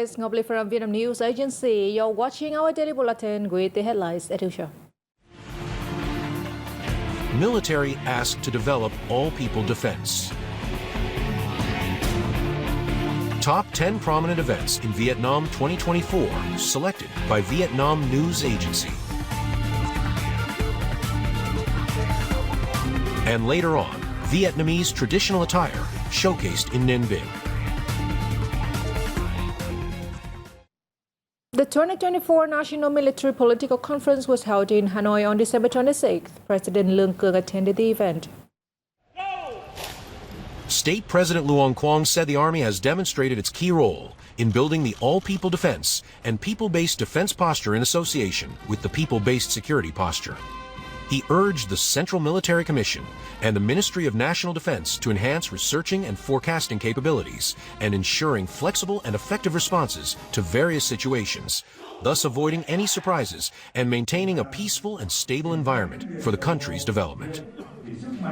It's Ngọc from Vietnam News Agency. You're watching our daily bulletin with the headlines as usual. Military asked to develop all-people defense. Top 10 prominent events in Vietnam 2024 selected by Vietnam News Agency. And later on, Vietnamese traditional attire showcased in Ninh Bình. The 2024 National Military Political Conference was held in Hanoi on December 26th. President Lương Cường attended the event. State President Luong Quang said the Army has demonstrated its key role in building the all-people defense and people-based defense posture in association with the people-based security posture. He urged the Central Military Commission and the Ministry of National Defense to enhance researching and forecasting capabilities and ensuring flexible and effective responses to various situations, thus avoiding any surprises and maintaining a peaceful and stable environment for the country's development.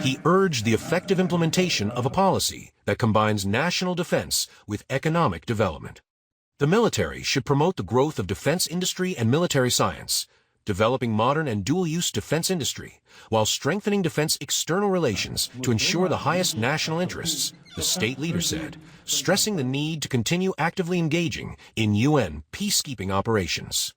He urged the effective implementation of a policy that combines national defense with economic development. The military should promote the growth of defense industry and military science, developing modern and dual-use defense industry, while strengthening defense external relations to ensure the highest national interests, the state leader said, stressing the need to continue actively engaging in UN peacekeeping operations.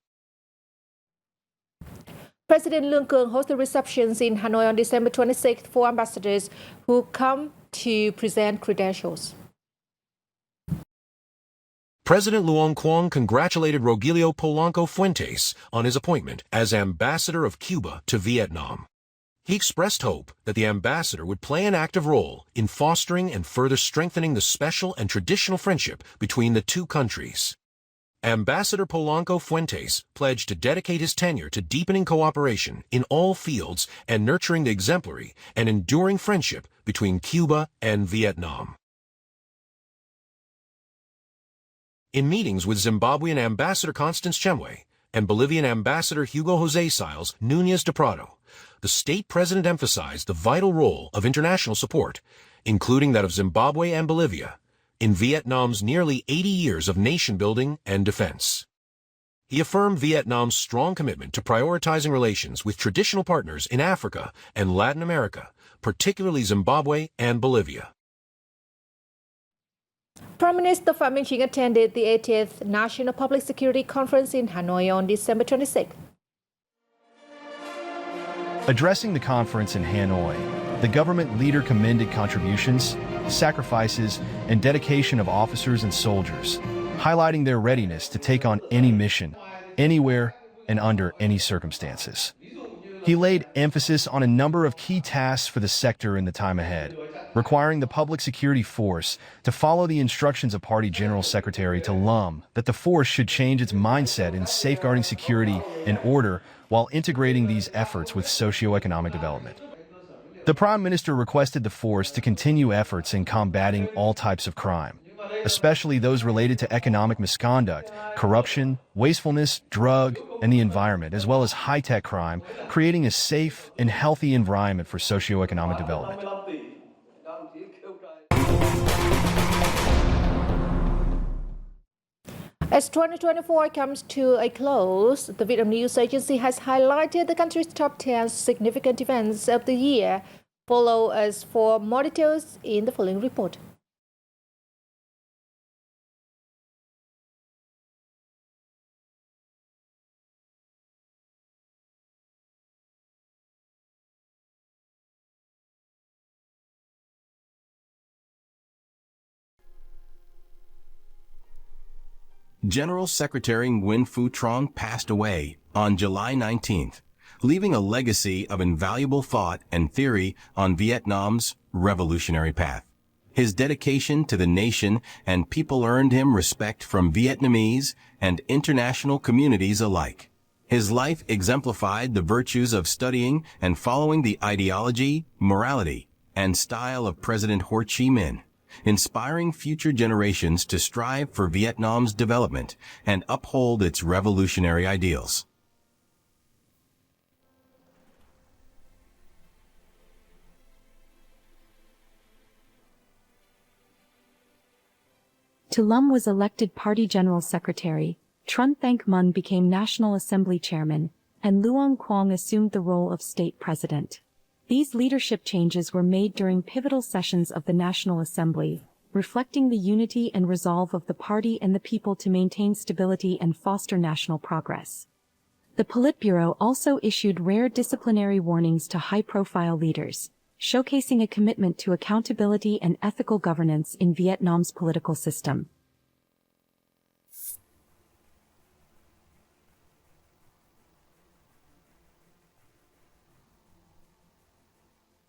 President Lương Cường hosted receptions in Hanoi on December 26th for ambassadors who come to present credentials. President Luong Quang congratulated Rogelio Polanco Fuentes on his appointment as ambassador of Cuba to Vietnam. He expressed hope that the ambassador would play an active role in fostering and further strengthening the special and traditional friendship between the two countries. Ambassador Polanco Fuentes pledged to dedicate his tenure to deepening cooperation in all fields and nurturing the exemplary and enduring friendship between Cuba and Vietnam. In meetings with Zimbabwean Ambassador Constance Chemwe and Bolivian Ambassador Hugo José Siles Núñez de Prado, the state president emphasized the vital role of international support, including that of Zimbabwe and Bolivia, in Vietnam's nearly 80 years of nation-building and defense. He affirmed Vietnam's strong commitment to prioritizing relations with traditional partners in Africa and Latin America, particularly Zimbabwe and Bolivia. Prime Minister Phạm Minh Chính attended the 80th National Public Security Conference in Hanoi on December 26th. Addressing the conference in Hanoi, the government leader commended contributions, sacrifices, and dedication of officers and soldiers, highlighting their readiness to take on any mission, anywhere, and under any circumstances. He laid emphasis on a number of key tasks for the sector in the time ahead, requiring the public security force to follow the instructions of Party General Secretary to Lum that the force should change its mindset in safeguarding security and order while integrating these efforts with socio-economic development. The Prime Minister requested the force to continue efforts in combating all types of crime, especially those related to economic misconduct, corruption, wastefulness, drug, and the environment, as well as high-tech crime, creating a safe and healthy environment for socio-economic development. As 2024 comes to a close, the Vietnam News Agency has highlighted the country's top 10 significant events of the year. Follow us for more details in the following report. General Secretary Nguyen Phu Trong passed away on July 19th, leaving a legacy of invaluable thought and theory on Vietnam's revolutionary path. His dedication to the nation and people earned him respect from Vietnamese and international communities alike. His life exemplified the virtues of studying and following the ideology, morality, and style of President Ho Chi Minh, inspiring future generations to strive for Vietnam's development and uphold its revolutionary ideals. Tu Lum was elected Party General Secretary, Trun Thank Mun became National Assembly Chairman, and Luong Quang assumed the role of State President. These leadership changes were made during pivotal sessions of the National Assembly, reflecting the unity and resolve of the party and the people to maintain stability and foster national progress. The Politburo also issued rare disciplinary warnings to high-profile leaders, showcasing a commitment to accountability and ethical governance in Vietnam's political system.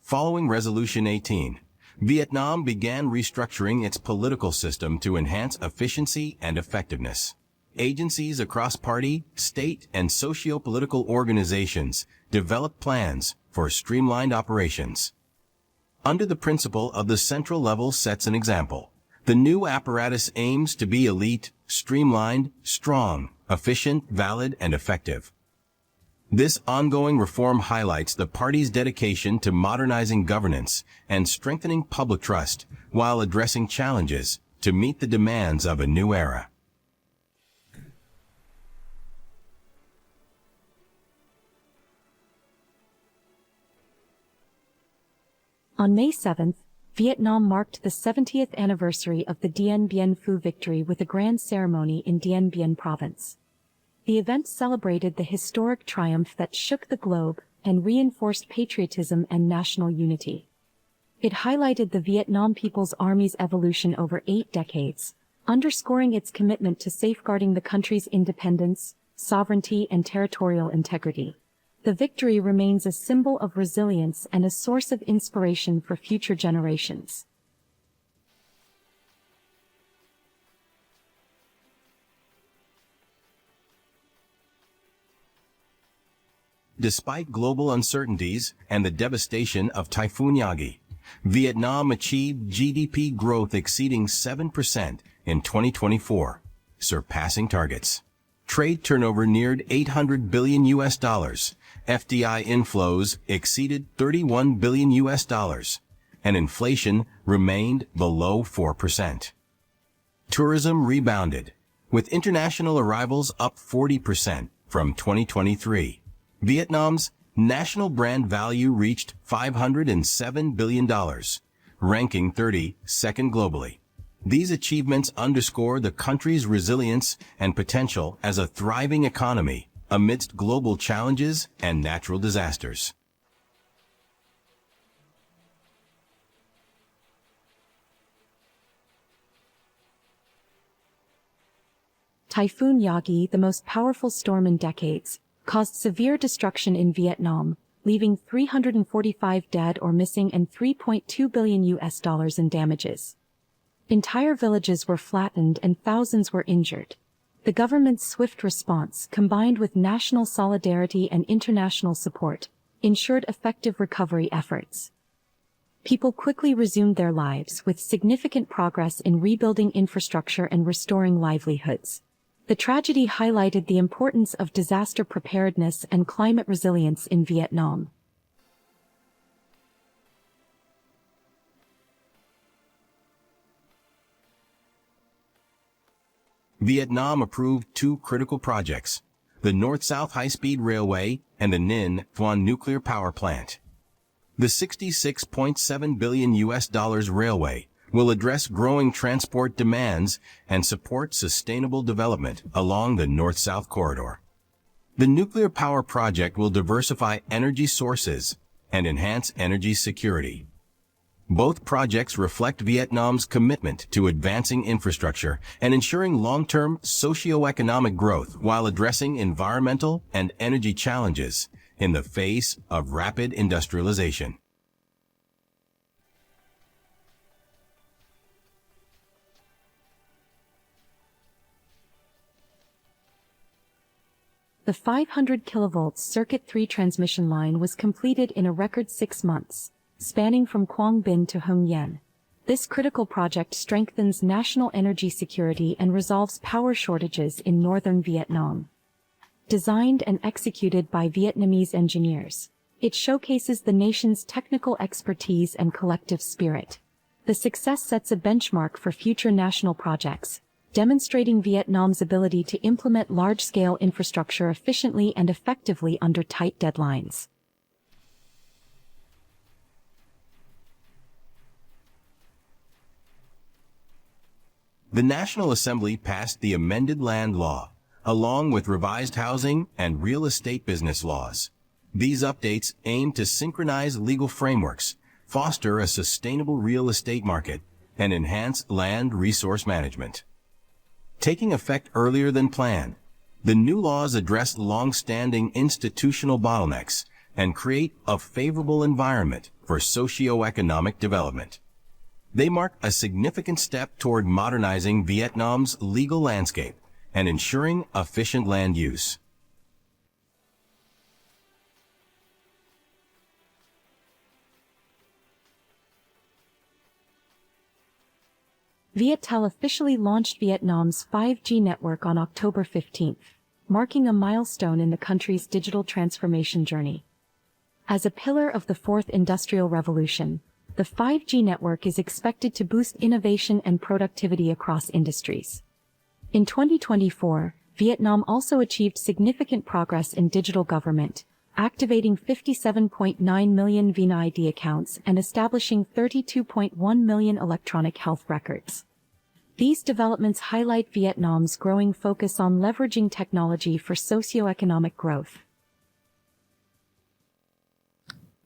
Following Resolution 18, Vietnam began restructuring its political system to enhance efficiency and effectiveness. Agencies across party, state, and socio-political organizations developed plans for streamlined operations. Under the principle of the central level sets an example, the new apparatus aims to be elite, streamlined, strong, efficient, valid, and effective. This ongoing reform highlights the party's dedication to modernizing governance and strengthening public trust while addressing challenges to meet the demands of a new era. On May 7, Vietnam marked the 70th anniversary of the Dien Bien Phu victory with a grand ceremony in Dien Bien province. The event celebrated the historic triumph that shook the globe and reinforced patriotism and national unity. It highlighted the Vietnam People's Army's evolution over 8 decades, underscoring its commitment to safeguarding the country's independence, sovereignty, and territorial integrity. The victory remains a symbol of resilience and a source of inspiration for future generations. Despite global uncertainties and the devastation of Typhoon Yagi, Vietnam achieved GDP growth exceeding 7% in 2024, surpassing targets. Trade turnover neared $800 billion. FDI inflows exceeded $31 billion, and inflation remained below 4%. Tourism rebounded, with international arrivals up 40% from 2023. Vietnam's national brand value reached $507 billion, ranking 32nd globally. These achievements underscore the country's resilience and potential as a thriving economy amidst global challenges and natural disasters. Typhoon Yagi, the most powerful storm in decades, caused severe destruction in Vietnam, leaving 345 dead or missing and $3.2 billion in damages. Entire villages were flattened and thousands were injured. The government's swift response, combined with national solidarity and international support, ensured effective recovery efforts. People quickly resumed their lives with significant progress in rebuilding infrastructure and restoring livelihoods. The tragedy highlighted the importance of disaster preparedness and climate resilience in Vietnam. Vietnam approved 2 critical projects, the North-South High-Speed Railway and the Ninh Thuan Nuclear Power Plant. The $66.7 billion railway will address growing transport demands and support sustainable development along the North-South Corridor. The nuclear power project will diversify energy sources and enhance energy security. Both projects reflect Vietnam's commitment to advancing infrastructure and ensuring long-term socio-economic growth while addressing environmental and energy challenges in the face of rapid industrialization. The 500 kV Circuit 3 transmission line was completed in a record 6 months, spanning from Quang Binh to Hung Yen. This critical project strengthens national energy security and resolves power shortages in northern Vietnam. Designed and executed by Vietnamese engineers, it showcases the nation's technical expertise and collective spirit. The success sets a benchmark for future national projects, demonstrating Vietnam's ability to implement large-scale infrastructure efficiently and effectively under tight deadlines. The National Assembly passed the amended land law, along with revised housing and real estate business laws. These updates aim to synchronize legal frameworks, foster a sustainable real estate market, and enhance land resource management. Taking effect earlier than planned, the new laws address long-standing institutional bottlenecks and create a favorable environment for socio-economic development. They mark a significant step toward modernizing Vietnam's legal landscape and ensuring efficient land use. Viettel officially launched Vietnam's 5G network on October 15, marking a milestone in the country's digital transformation journey. As a pillar of the fourth industrial revolution, the 5G network is expected to boost innovation and productivity across industries. In 2024, Vietnam also achieved significant progress in digital government, activating 57.9 million VNEWS accounts and establishing 32.1 million electronic health records. These developments highlight Vietnam's growing focus on leveraging technology for socio-economic growth.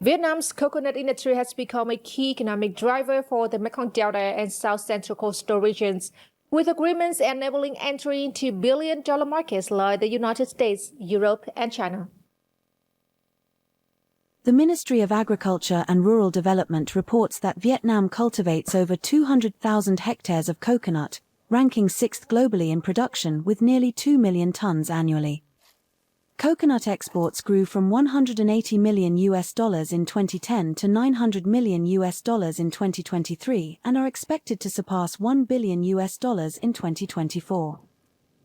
Vietnam's coconut industry has become a key economic driver for the Mekong Delta and South Central coastal regions, with agreements enabling entry into billion-dollar markets like the United States, Europe, and China. The Ministry of Agriculture and Rural Development reports that Vietnam cultivates over 200,000 hectares of coconut, ranking 6th globally in production with nearly 2 million tons annually. Coconut exports grew from $180 million in 2010 to $900 million in 2023 and are expected to surpass $1 billion in 2024.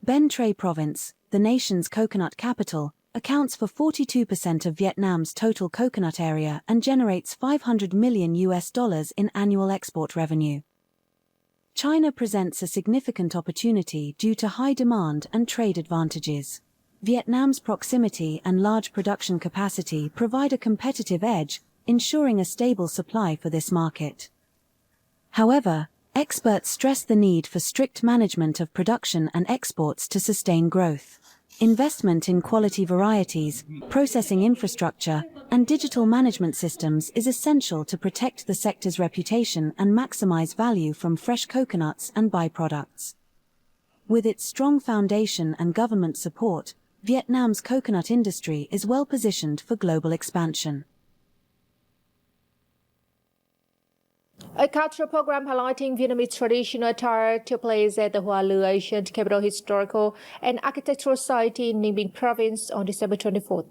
Bến Tre Province, the nation's coconut capital, accounts for 42% of Vietnam's total coconut area and generates $500 million in annual export revenue. China presents a significant opportunity due to high demand and trade advantages. Vietnam's proximity and large production capacity provide a competitive edge, ensuring a stable supply for this market. However, experts stress the need for strict management of production and exports to sustain growth. Investment in quality varieties, processing infrastructure, and digital management systems is essential to protect the sector's reputation and maximize value from fresh coconuts and byproducts. With its strong foundation and government support, Vietnam's coconut industry is well positioned for global expansion. A cultural program highlighting Vietnamese traditional attire took place at the Hoa Lư Ancient Capital Historical and Architectural Site in Ninh Bình Province on December 24th.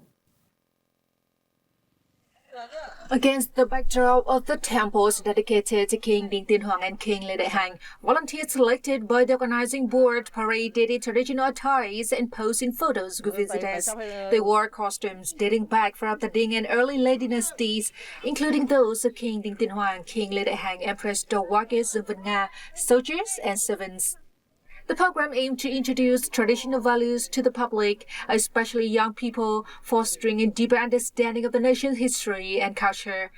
Against the backdrop of the temples dedicated to King Dinh Tiên Hoàng and King Lê Đại Hành, volunteers selected by the organizing board paraded in traditional attires and posed in photos with visitors. They wore costumes dating back from the Dinh and early Lê dynasties, including those of King Dinh Tiên Hoàng, King Lê Đại Hành, Empress Dowager of Nga, soldiers and servants. The program aimed to introduce traditional values to the public, especially young people, fostering a deeper understanding of the nation's history and culture.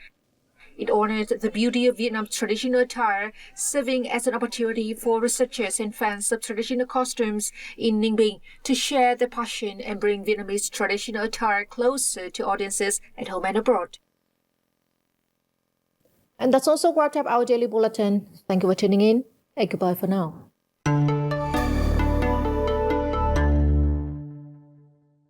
It honored the beauty of Vietnam's traditional attire, serving as an opportunity for researchers and fans of traditional costumes in Ninh Bình to share their passion and bring Vietnamese traditional attire closer to audiences at home and abroad. And that's also wrapped up our daily bulletin. Thank you for tuning in, and goodbye for now.